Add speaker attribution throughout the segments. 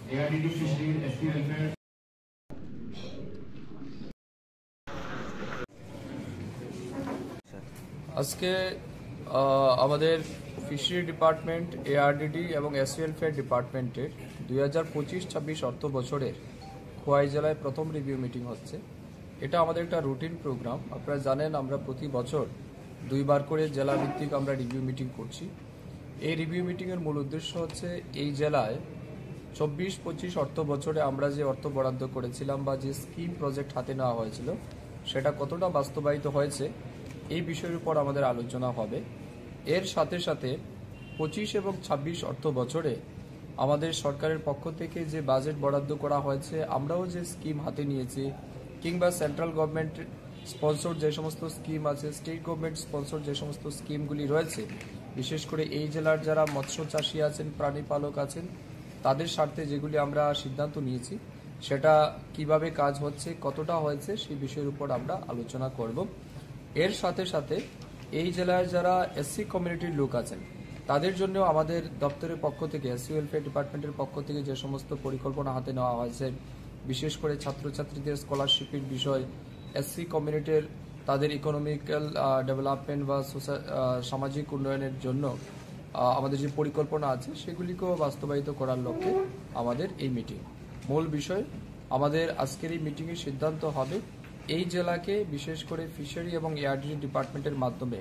Speaker 1: ARDD Fisheries, SC Welfare.
Speaker 2: আজকে আমাদের fishery department, ARDD এবং এসসি ওয়েলফেয়ার ডিপার্টমেন্টের 2025-26 অর্থ বছরের খোয়াই জেলায় প্রথম রিভিউ মিটিং হচ্ছে। এটা আমাদের একটা রুটিন প্রোগ্রাম। আপনারা জানেন আমরা প্রতি বছর 2 বার করে জেলা ভিত্তিক আমরা রিভিউ মিটিং করছি। এই রিভিউ মিটিংয়ের মূল উদ্দেশ্য হচ্ছে এই জেলায় 24-25 অর্থ বছরে আমরা যে অর্থ বরাদ্দ করেছিলাম বা যে স্কিম প্রজেক্ট হাতে নেওয়া হয়েছিল সেটা কতটা বাস্তবায়িত হয়েছে এই বিষয়ের উপর আমাদের আলোচনা হবে। এর সাথে সাথে 25 এবং 26 অর্থ বছরে আমাদের সরকারের পক্ষ থেকে যে বাজেট বরাদ্দ করা হয়েছে, আমরাও যে স্কিম হাতে নিয়েছি কিংবা সেন্ট্রাল গভর্নমেন্ট স্পন্সর যে সমস্ত স্কিম আছে, স্টেট গভর্নমেন্ট স্পন্সর যে সমস্ত স্কিমগুলি রয়েছে, বিশেষ করে এই জেলার যারা মৎস্য চাষী আছেন, প্রাণী পালক আছেন, তাদের স্বার্থে যেগুলি আমরা সিদ্ধান্ত নিয়েছি সেটা কিভাবে কাজ হচ্ছে, কতটা হয়েছে সেই বিষয়ের উপর আমরা আলোচনা করব। এর সাথে সাথে এই জেলার যারা এসসি কমিউনিটির লোক আছেন তাদের জন্য আমাদের দপ্তরের পক্ষ থেকে, এসসি ওয়েলফেয়ার ডিপার্টমেন্টের পক্ষ থেকে যে সমস্ত পরিকল্পনা হাতে নেওয়া হয়েছে, বিশেষ করে ছাত্রছাত্রীদের স্কলারশিপের বিষয়, এসসি কমিউনিটির তাদের ইকোনমিক্যাল ডেভেলপমেন্ট বা সামাজিক উন্নয়নের জন্য আমাদের যে পরিকল্পনা আছে সেগুলিকেও বাস্তবায়িত করার লক্ষ্যে আমাদের এই মিটিং। মূল বিষয় আমাদের আজকের এই মিটিংয়ের সিদ্ধান্ত হবে এই জেলাকে বিশেষ করে ফিশারি এবং এআরডিডি ডিপার্টমেন্টের মাধ্যমে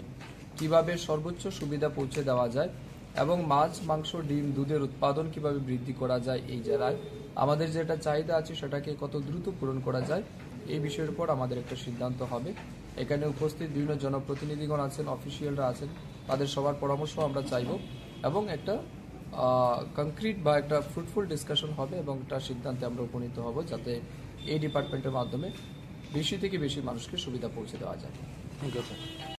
Speaker 2: কিভাবে সর্বোচ্চ সুবিধা পৌঁছে দেওয়া যায় এবং মাছ, মাংস, ডিম, দুধের উৎপাদন কিভাবে বৃদ্ধি করা যায় এই জেলায়, আমাদের যেটা চাহিদা আছে সেটাকে কত দ্রুত পূরণ করা যায় এই বিষয়ের উপর আমাদের একটা সিদ্ধান্ত হবে। এখানে উপস্থিত বিভিন্ন জনপ্রতিনিধিগণ আছেন, অফিসিয়ালরা আছেন, তাদের সবার পরামর্শ আমরা চাইব এবং একটা কংক্রিট বা একটা ফ্রুটফুল ডিসকাশন হবে এবং একটা সিদ্ধান্তে আমরা উপনীত হব যাতে এই ডিপার্টমেন্টের মাধ্যমে বেশি থেকে বেশি মানুষকে সুবিধা পৌঁছে দেওয়া যায়।
Speaker 3: Thank you sir.